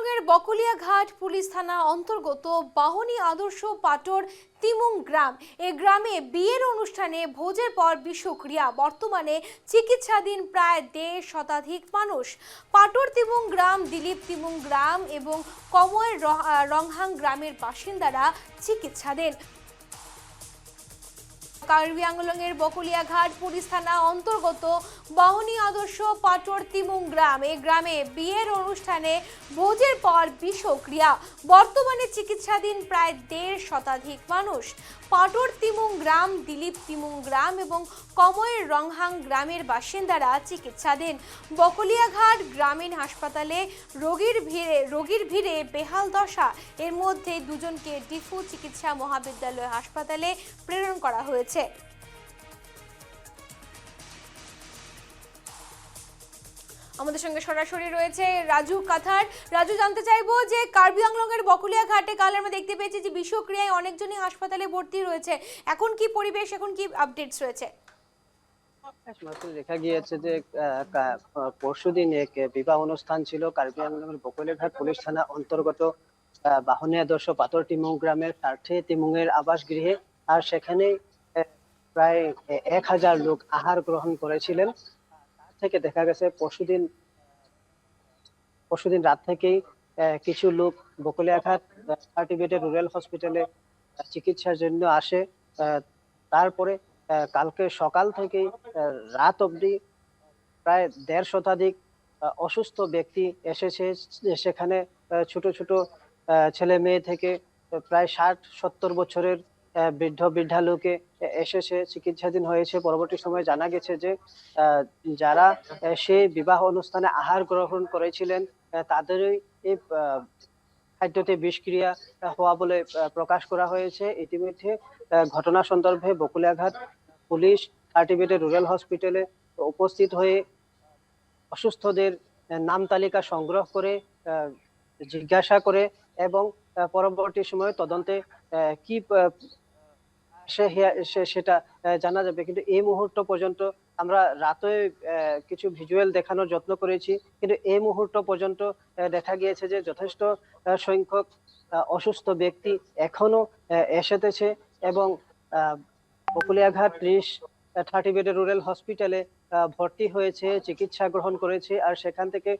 আংলং এর বকলিয়াঘাট পুলিশ থানা অন্তর্গত বাহনী আদর্শ পাটর তিমুং গ্রাম। এই গ্রামে বিয়ের অনুষ্ঠানে ভোজের পর বিষক্রিয়া, বর্তমানে চিকিৎসাধীন প্রায় 1.5 শতাধিক মানুষ। পাটর তিমুং গ্রাম, দিলীপ তিমুং গ্রাম এবং কময়ের রংহাং গ্রামের বাসিন্দারা চিকিৎসাধীন। কার্বি আংলং এর বকলিয়াঘাট পুলিশ থানা অন্তর্গত বাহনী আদর্শ পাটর তিমুং গ্রাম। এই গ্রামে বিয়ের অনুষ্ঠানে ভোজের পর বিষক্রিয়া, বর্তমানে চিকিৎসাধীন প্রায় 1.5 শতাধিক মানুষ। পাটর তিমুং গ্রাম, দিলীপ তিমুং গ্রাম এবং কময়ের রংহাং গ্রামের বাসিন্দারা চিকিৎসাধীন। বকলিয়াঘাট গ্রামীণ হাসপাতালে রোগীর ভিড়ে বেহাল দশা। এর মধ্যে দুজনকে ডিফু চিকিৎসা মহাবিদ্যালয় হাসপাতালে প্রেরণ করা হয়েছে। আমাদের সঙ্গে সরাসরি রয়েছে রাজু কাথার। রাজু, জানতে চাইবো যে কার্বি আংলং এর বকলিয়াঘাটে কাল আমরা দেখতে পেয়েছি যে বিষক্রিয়ায় অনেকজনই হাসপাতালে ভর্তি রয়েছে। এখন কি পরিবেশ, এখন কি আপডেটস রয়েছে? দেখা গিয়েছে যে পরশুদিন এক বিবাহ অনুষ্ঠান ছিল কার্বি আংলং বকলিয়াঘাট পুলিশ থানা অন্তর্গত বাহনী আদর্শ পাথর তিমুং গ্রামের স্বার্থে তিমুং এর আবাসগৃহে। আর সেখানে প্রায় 1000 লোক আহার গ্রহণ করেছিলেন। তার থেকে দেখা গেছে পরশুদিন রাত থেকেই কিছু লোক বকলিয়াঘাট 30 বেডের রুরাল হসপিটালে চিকিৎসার জন্য আসে। তারপরে কালকে সকাল থেকে রাত অবধি প্রায় 1.5 শতাধিক অসুস্থ ব্যক্তি এসেছে। সেখানে ছোট ছোট ছেলে মেয়ে থেকে প্রায় 60-70 বছরের বৃদ্ধা লোকে এসেছে, চিকিৎসাধীন হয়েছে। পরবর্তী সময়ে জানা গেছে যে যারা সেই বিবাহ অনুষ্ঠানে আহার গ্রহণ করেছিলেন তাদেরই এই খাদ্যতে বিষক্রিয়া হওয়া বলে প্রকাশ করা হয়েছে। ইতিমধ্যে ঘটনা সন্দর্ভে বকলিয়াঘাট পুলিশ 30 বেডের রুরাল হসপিটালে উপস্থিত হয়ে অসুস্থদের নাম তালিকা সংগ্রহ করে জিজ্ঞাসা করে এবং পরবর্তী সময়ে তদন্তে কি সেটা জানা যাবে। কিন্তু এই মুহূর্ত পর্যন্ত আমরা রাতে কিছু ভিজুয়াল দেখানোর যত্ন করেছি, কিন্তু এই মুহূর্ত পর্যন্ত দেখা গিয়েছে যে যথেষ্ট সংখ্যক অসুস্থ ব্যক্তি এখনো এসেছে এবং বকলিয়াঘাট 30 বেডের রুরাল হসপিটালে ভর্তি হয়েছে, চিকিৎসা গ্রহণ করেছে। আর সেখান থেকে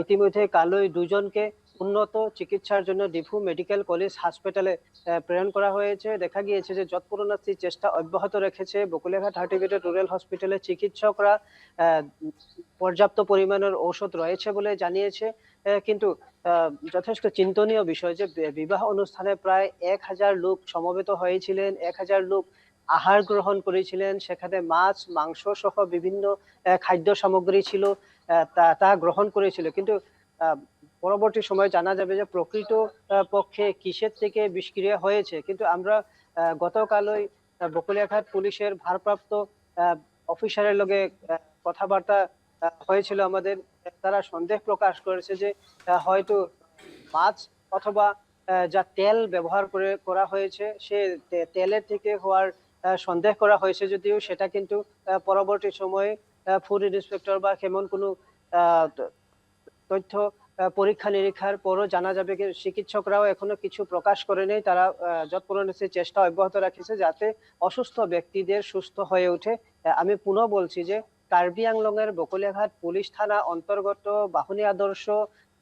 ইতিমধ্যে কালই দুজনকে উন্নত চিকিৎসার জন্য ডিফু মেডিকেল কলেজ হাসপাতালে প্রেরণ করা হয়েছে। দেখা গিয়েছে যে যৎপরোনাস্তি চেষ্টা অব্যাহত রেখেছে বকলিয়াঘাট 30 বেডের রুরাল হসপিটালে চিকিৎসকরা। পর্যাপ্ত পরিমাণের ঔষধ রয়েছে বলে জানিয়েছে। কিন্তু যথেষ্ট চিন্তনীয় বিষয় যে বিবাহ অনুষ্ঠানে প্রায় 1000 লোক সমবেত হয়েছিলেন, 1000 লোক আহার গ্রহণ করেছিলেন। সেখানে মাছ, মাংস সহ বিভিন্ন খাদ্য সামগ্রী ছিল, তা গ্রহণ করেছিল। কিন্তু পরবর্তী সময়ে জানা যাবে যে প্রকৃত পক্ষে কিসের থেকে বিষক্রিয়া হয়েছে। কিন্তু আমরা গতকালই বকলিয়াঘাট পুলিশের ভারপ্রাপ্ত অফিসারের লগে কথাবার্তা হয়েছিল আমাদের। তারা সন্দেহ প্রকাশ করেছে যে হয়তো মাছ অথবা যা তেল ব্যবহার করা হয়েছে সে তেলের থেকে হওয়ার সন্দেহ করা হয়েছে, যদিও সেটা কিন্তু পরবর্তী সময়ে ফুড ইন্সপেক্টর বা কেমন কোনো তথ্য পরীক্ষা নিরীক্ষার পরও জানা যাবে। চিকিৎসকরাও এখনো কিছু প্রকাশ করেনি। তারা যৎপরোনাস্তি চেষ্টা অব্যাহত রাখছে যাতে অসুস্থ ব্যক্তিদের সুস্থ হয়ে ওঠে। আমি পুনঃ বলছি যে কার্বি আংলং এর বকলিয়াঘাট পুলিশ থানা অন্তর্গত বাহনী আদর্শ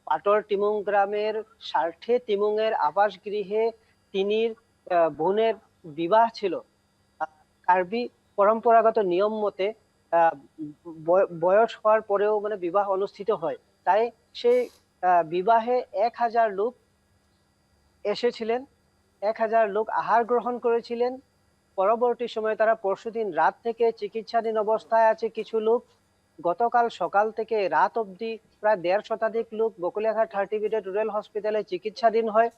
পাটর তিমুং গ্রামের স্বার্থে তিমুং এর আবাসগৃহে তিনির বোনের বিবাহ ছিল। কার্বি পরম্পরাগত নিয়ম মতে বয়স হওয়ার পরেও মানে বিবাহ অনুষ্ঠিত হয়। তাই সেই বিবাহে 1000 লোক এসেছিলেন, 1000 লোক আহার গ্রহণ করেছিলেন। পরবর্তী সময়ে তারা পরশুদিন রাত থেকে চিকিৎসাধীন অবস্থায় আছে কিছু লোক। গতকাল সকাল থেকে রাত অবধি প্রায় 1.5 শতাধিক লোক বকলিয়াঘাট 30 বেডের রুরাল হসপিটালে চিকিৎসাধীন হয়।